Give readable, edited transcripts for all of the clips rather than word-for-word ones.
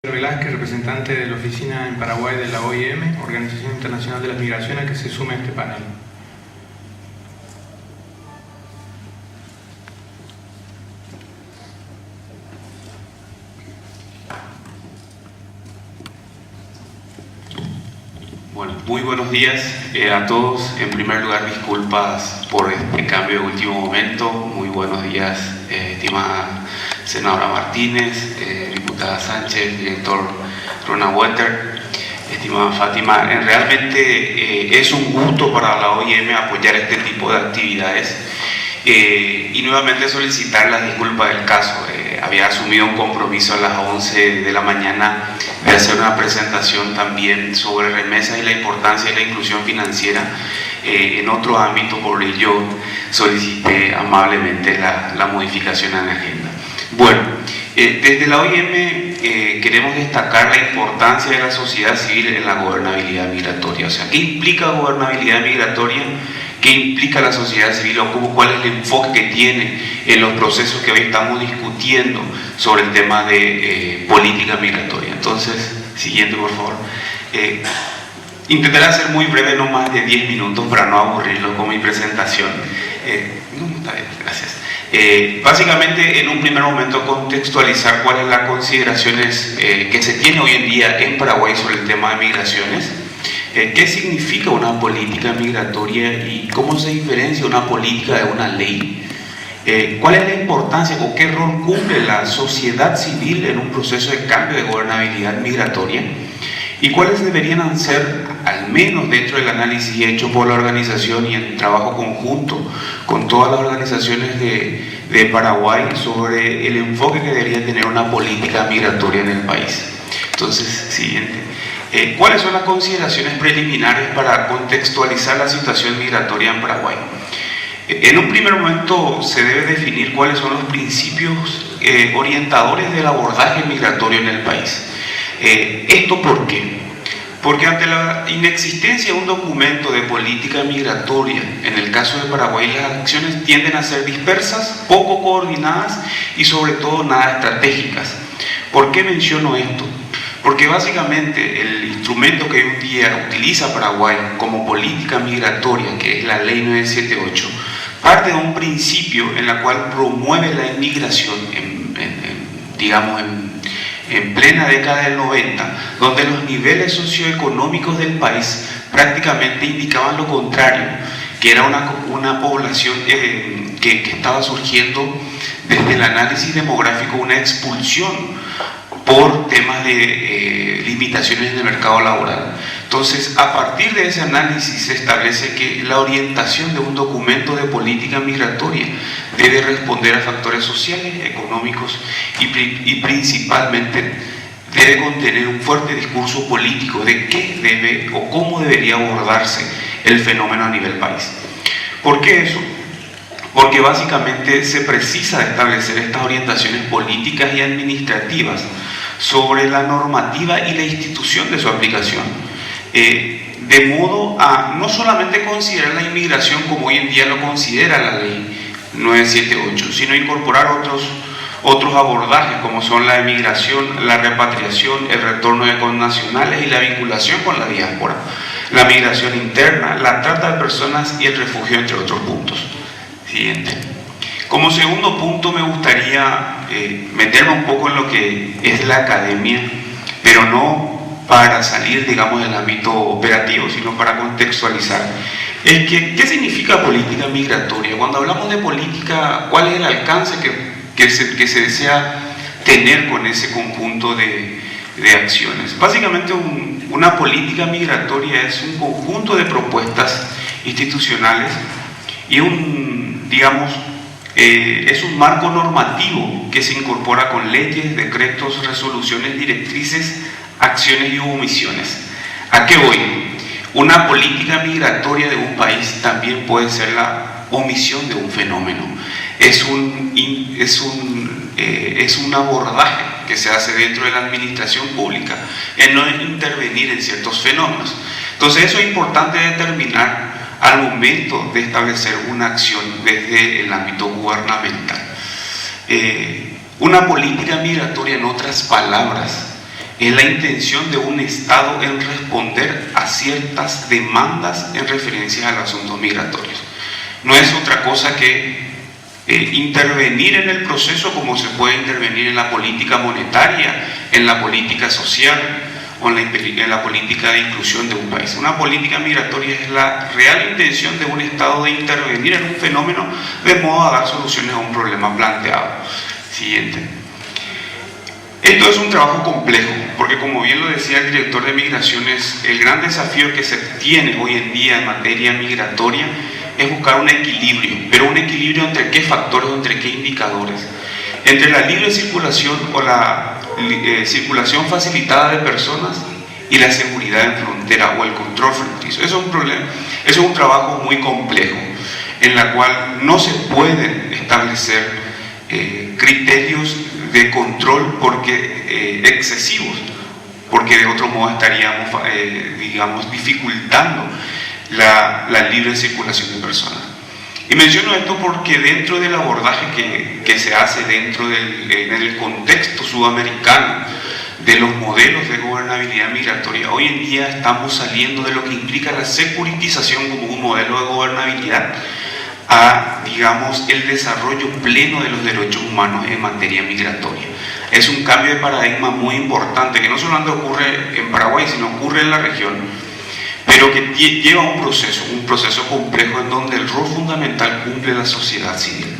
Velázquez, representante de la oficina en Paraguay de la OIM, Organización Internacional de las Migraciones, que se suma a este panel. Bueno, muy buenos días a todos. En primer lugar, disculpas por este cambio de último momento. Muy buenos días, estimada senadora Martínez, diputada Sánchez, director Rona Wetter, estimada Fátima. Realmente es un gusto para la OIM apoyar este tipo de actividades y nuevamente solicitar las disculpas del caso. Había asumido un compromiso a las 11 de la mañana de hacer una presentación también sobre remesas y la importancia de la inclusión financiera en otro ámbito, por ello solicité amablemente la modificación en la agenda. Bueno, desde la OIM queremos destacar la importancia de la sociedad civil en la gobernabilidad migratoria. O sea, ¿qué implica gobernabilidad migratoria? ¿Qué implica la sociedad civil o cuál es el enfoque que tiene en los procesos que hoy estamos discutiendo sobre el tema de política migratoria? Entonces, siguiente por favor. Intentaré ser muy breve, no más de 10 minutos para no aburrirlo con mi presentación. No, está bien, gracias. Básicamente, en un primer momento, contextualizar cuáles son las consideraciones que se tiene hoy en día en Paraguay sobre el tema de migraciones. ¿Qué significa una política migratoria y cómo se diferencia una política de una ley? ¿Cuál es la importancia o qué rol cumple la sociedad civil en un proceso de cambio de gobernabilidad migratoria? ¿Y cuáles deberían ser, al menos dentro del análisis hecho por la organización y en trabajo conjunto con todas las organizaciones de Paraguay, sobre el enfoque que debería tener una política migratoria en el país? Entonces, siguiente. ¿Cuáles son las consideraciones preliminares para contextualizar la situación migratoria en Paraguay? En un primer momento se debe definir cuáles son los principios orientadores del abordaje migratorio en el país. ¿Esto por qué? Porque ante la inexistencia de un documento de política migratoria, en el caso de Paraguay, las acciones tienden a ser dispersas, poco coordinadas y sobre todo nada estratégicas. ¿Por qué menciono esto? Porque básicamente el instrumento que hoy en día utiliza Paraguay como política migratoria, que es la Ley 978, parte de un principio en la cual promueve la inmigración en plena década del 90, donde los niveles socioeconómicos del país prácticamente indicaban lo contrario, que era una población que estaba surgiendo desde el análisis demográfico, una expulsión por temas de limitaciones en el mercado laboral. Entonces, a partir de ese análisis se establece que la orientación de un documento de política migratoria debe responder a factores sociales, económicos y principalmente debe contener un fuerte discurso político de qué debe o cómo debería abordarse el fenómeno a nivel país. ¿Por qué eso? Porque básicamente se precisa establecer estas orientaciones políticas y administrativas sobre la normativa y la institución de su aplicación, de modo a no solamente considerar la inmigración como hoy en día lo considera la ley 978, sino incorporar otros abordajes como son la emigración, la repatriación, el retorno de connacionales y la vinculación con la diáspora, la migración interna, la trata de personas y el refugio, entre otros puntos. Siguiente. Como segundo punto me gustaría meterme un poco en lo que es la academia, pero no para salir, digamos, del ámbito operativo, sino para contextualizar. Es que, ¿qué significa política migratoria? Cuando hablamos de política, ¿cuál es el alcance que se desea tener con ese conjunto de acciones? Básicamente una política migratoria es un conjunto de propuestas institucionales y es un marco normativo que se incorpora con leyes, decretos, resoluciones, directrices, acciones y omisiones. ¿A qué voy? Una política migratoria de un país también puede ser la omisión de un fenómeno. Es un abordaje que se hace dentro de la administración pública en no intervenir en ciertos fenómenos. Entonces eso es importante determinar al momento de establecer una acción desde el ámbito gubernamental. Una política migratoria, en otras palabras, es la intención de un Estado en responder a ciertas demandas en referencia a los asuntos migratorios. No es otra cosa que intervenir en el proceso como se puede intervenir en la política monetaria, en la política social o en la política de inclusión de un país. Una política migratoria es la real intención de un Estado de intervenir en un fenómeno de modo a dar soluciones a un problema planteado. Siguiente. Esto es un trabajo complejo, porque como bien lo decía el director de Migraciones, el gran desafío que se tiene hoy en día en materia migratoria es buscar un equilibrio, pero un equilibrio entre qué factores, entre qué indicadores, entre la libre circulación o la circulación facilitada de personas y la seguridad en frontera o el control fronterizo. Eso es un problema, eso es un trabajo muy complejo, en la cual no se pueden establecer criterios de control excesivos, porque de otro modo estaríamos, digamos, dificultando la libre circulación de personas. Y menciono esto porque dentro del abordaje que se hace en el contexto sudamericano de los modelos de gobernabilidad migratoria, hoy en día estamos saliendo de lo que implica la securitización como un modelo de gobernabilidad a, digamos, el desarrollo pleno de los derechos humanos en materia migratoria. Es un cambio de paradigma muy importante que no solamente ocurre en Paraguay, sino ocurre en la región, pero que lleva un proceso complejo en donde el rol fundamental cumple la sociedad civil.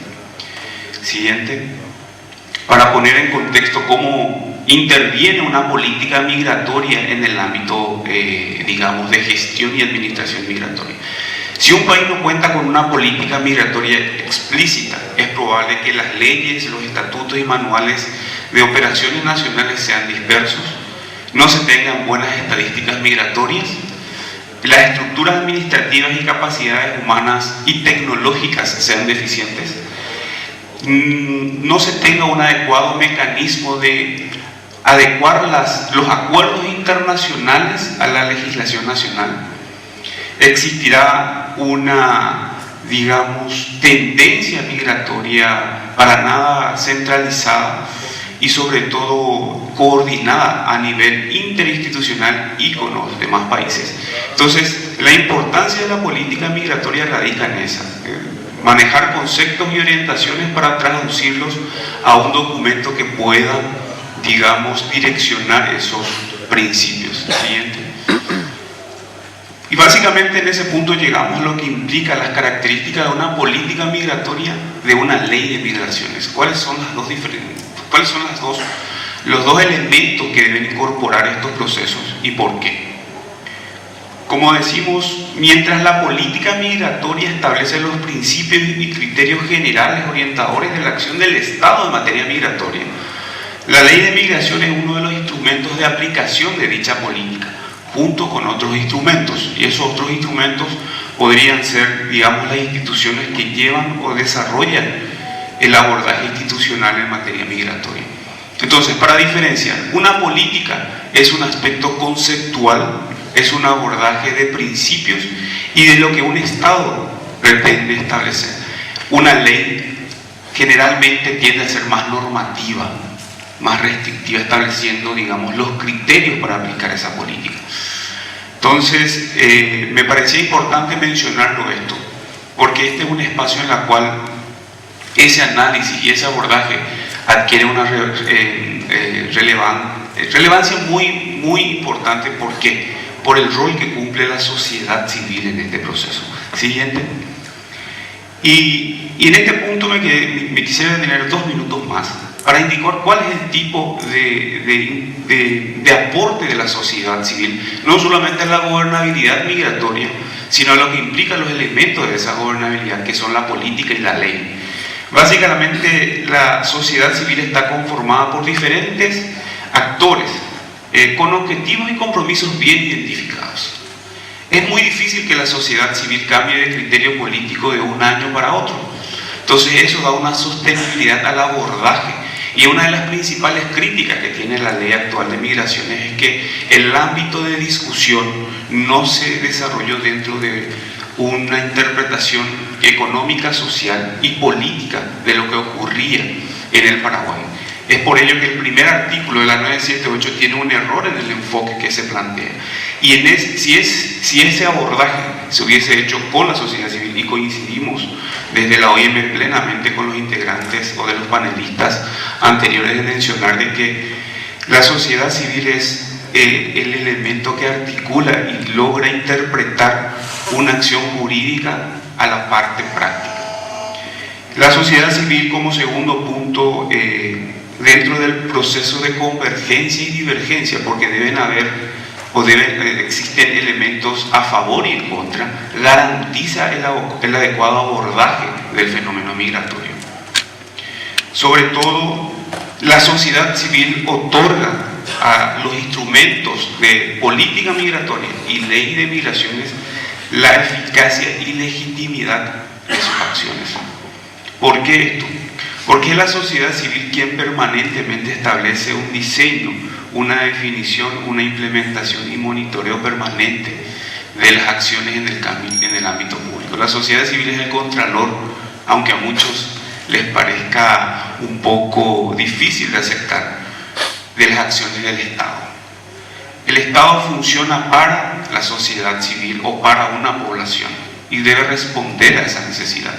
Siguiente. Para poner en contexto cómo interviene una política migratoria en el ámbito, digamos, de gestión y administración migratoria. Si un país no cuenta con una política migratoria explícita, es probable que las leyes, los estatutos y manuales de operaciones nacionales sean dispersos, no se tengan buenas estadísticas migratorias, las estructuras administrativas y capacidades humanas y tecnológicas sean deficientes, no se tenga un adecuado mecanismo de adecuar los acuerdos internacionales a la legislación nacional. Existirá una, digamos, tendencia migratoria para nada centralizada y sobre todo coordinada a nivel interinstitucional y con los demás países. Entonces, la importancia de la política migratoria radica en esa, manejar conceptos y orientaciones para traducirlos a un documento que pueda, digamos, direccionar esos principios. Siguiente. Y básicamente en ese punto llegamos a lo que implica las características de una política migratoria, de una ley de migraciones. ¿Cuáles son los dos elementos que deben incorporar estos procesos y por qué? Como decimos, mientras la política migratoria establece los principios y criterios generales orientadores de la acción del Estado en materia migratoria, la ley de migración es uno de los instrumentos de aplicación de dicha política, junto con otros instrumentos, y esos otros instrumentos podrían ser, digamos, las instituciones que llevan o desarrollan el abordaje institucional en materia migratoria. Entonces, para diferenciar, una política es un aspecto conceptual, es un abordaje de principios y de lo que un Estado pretende establecer. Una ley generalmente tiende a ser más normativa, más restrictiva, estableciendo, digamos, los criterios para aplicar esa política. Entonces, me parecía importante mencionarlo esto, porque este es un espacio en el cual ese análisis y ese abordaje adquiere una relevancia muy importante. ¿Por qué? Por el rol que cumple la sociedad civil en este proceso. Siguiente. Y en este punto me quisiera detener 2 minutos más para indicar cuál es el tipo de aporte de la sociedad civil, no solamente a la gobernabilidad migratoria, sino a lo que implican los elementos de esa gobernabilidad, que son la política y la ley. Básicamente, la sociedad civil está conformada por diferentes actores con objetivos y compromisos bien identificados. Es muy difícil que la sociedad civil cambie de criterio político de un año para otro. Entonces eso da una sostenibilidad al abordaje. Y una de las principales críticas que tiene la ley actual de migraciones es que el ámbito de discusión no se desarrolló dentro de una interpretación económica, social y política de lo que ocurría en el Paraguay. Es por ello que el primer artículo de la 978 tiene un error en el enfoque que se plantea. Y si ese abordaje se hubiese hecho con la sociedad civil, y coincidimos desde la OIM plenamente con los integrantes o de los panelistas anteriores de mencionar de que la sociedad civil es el elemento que articula y logra interpretar una acción jurídica a la parte práctica. La sociedad civil, como segundo punto, dentro del proceso de convergencia y divergencia, porque deben haber existen elementos a favor y en contra, garantiza el adecuado abordaje del fenómeno migratorio. Sobre todo, la sociedad civil otorga a los instrumentos de política migratoria y ley de migraciones la eficacia y legitimidad de sus acciones. ¿Por qué esto? Porque es la sociedad civil quien permanentemente establece un diseño, una definición, una implementación y monitoreo permanente de las acciones en el ámbito público. La sociedad civil es el contralor, aunque a muchos les parezca un poco difícil de aceptar, de las acciones del Estado. El Estado funciona para la sociedad civil o para una población y debe responder a esa necesidad.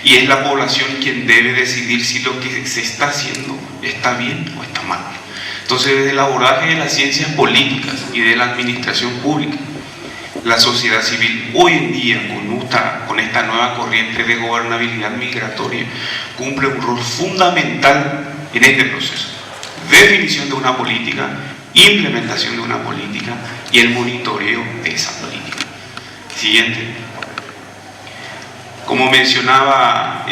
Y es la población quien debe decidir si lo que se está haciendo está bien o está mal. Entonces, desde el abordaje de las ciencias políticas y de la administración pública, la sociedad civil hoy en día, con esta nueva corriente de gobernabilidad migratoria, cumple un rol fundamental en este proceso. Definición de una política, implementación de una política y el monitoreo de esa política. Siguiente. Como mencionaba,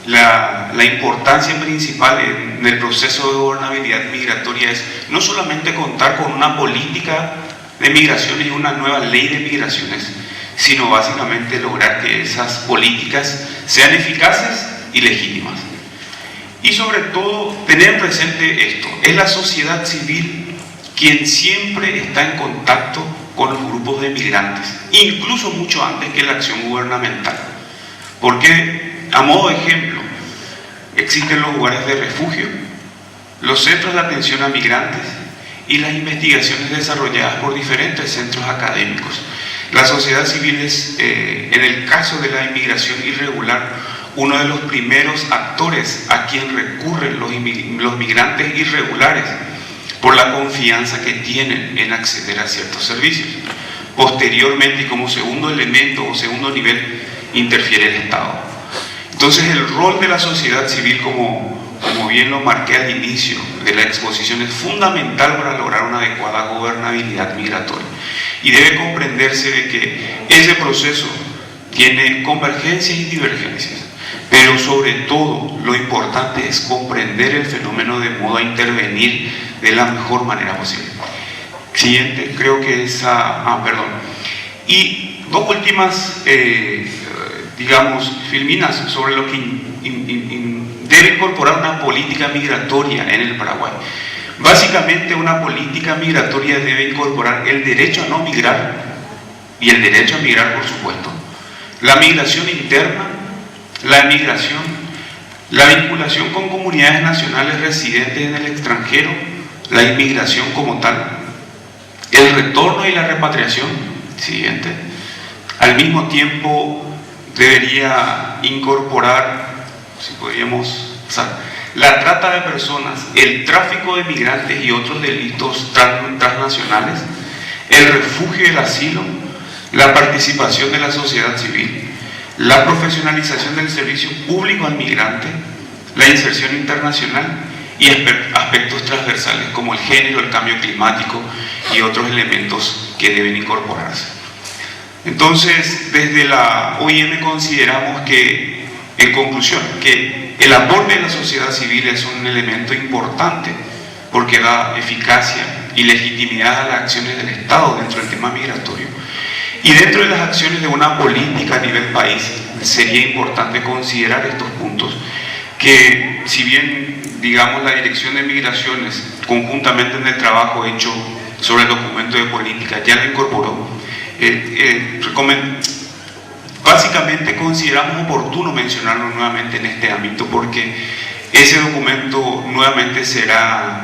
la importancia principal en el proceso de gobernabilidad migratoria es no solamente contar con una política de migraciones y una nueva ley de migraciones, sino básicamente lograr que esas políticas sean eficaces y legítimas. Y sobre todo, tener presente esto: es la sociedad civil quien siempre está en contacto con los grupos de migrantes, incluso mucho antes que la acción gubernamental. Porque, a modo de ejemplo, existen los lugares de refugio, los centros de atención a migrantes y las investigaciones desarrolladas por diferentes centros académicos. La sociedad civil es, en el caso de la inmigración irregular, uno de los primeros actores a quien recurren los migrantes irregulares por la confianza que tienen en acceder a ciertos servicios. Posteriormente, y como segundo elemento o segundo nivel, interfiere el Estado. Entonces, el rol de la sociedad civil, como bien lo marqué al inicio de la exposición, es fundamental para lograr una adecuada gobernabilidad migratoria. Y debe comprenderse de que ese proceso tiene convergencias y divergencias, pero sobre todo lo importante es comprender el fenómeno de modo a intervenir de la mejor manera posible. Siguiente, creo que es y dos últimas filminas sobre lo que debe incorporar una política migratoria en el Paraguay. Básicamente, una política migratoria debe incorporar el derecho a no migrar y el derecho a migrar, por supuesto, la migración interna, la emigración, la vinculación con comunidades nacionales residentes en el extranjero, la inmigración como tal, el retorno y la repatriación. Siguiente. Al mismo tiempo, debería incorporar, si podríamos usar, la trata de personas, el tráfico de migrantes y otros delitos transnacionales, el refugio y el asilo, la participación de la sociedad civil, la profesionalización del servicio público al migrante, la inserción internacional y aspectos transversales como el género, el cambio climático y otros elementos que deben incorporarse. Entonces, desde la OIM consideramos que, en conclusión, que el aporte de la sociedad civil es un elemento importante porque da eficacia y legitimidad a las acciones del Estado dentro del tema migratorio. Y dentro de las acciones de una política a nivel país sería importante considerar estos puntos que, si bien, digamos, la Dirección de Migraciones, conjuntamente en el trabajo hecho sobre el documento de política, ya lo incorporó, básicamente consideramos oportuno mencionarlo nuevamente en este ámbito porque ese documento nuevamente será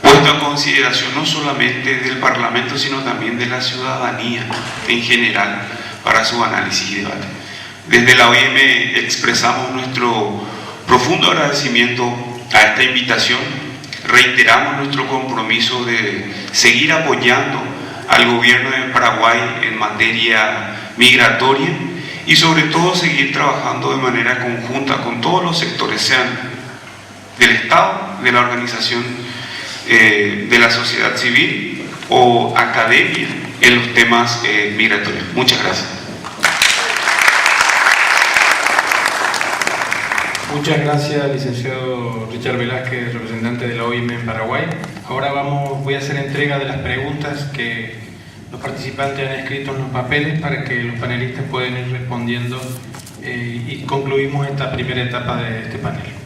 puesto a consideración no solamente del Parlamento, sino también de la ciudadanía en general para su análisis y debate. Desde la OIM expresamos nuestro profundo agradecimiento a esta invitación, reiteramos nuestro compromiso de seguir apoyando al gobierno de Paraguay en materia migratoria y sobre todo seguir trabajando de manera conjunta con todos los sectores, sean del Estado, de la organización de la sociedad civil o academia en los temas migratorios. Muchas gracias. Muchas gracias, licenciado Richard Velázquez, representante de la OIM en Paraguay. Ahora voy a hacer entrega de las preguntas que los participantes han escrito en los papeles para que los panelistas puedan ir respondiendo y concluimos esta primera etapa de este panel.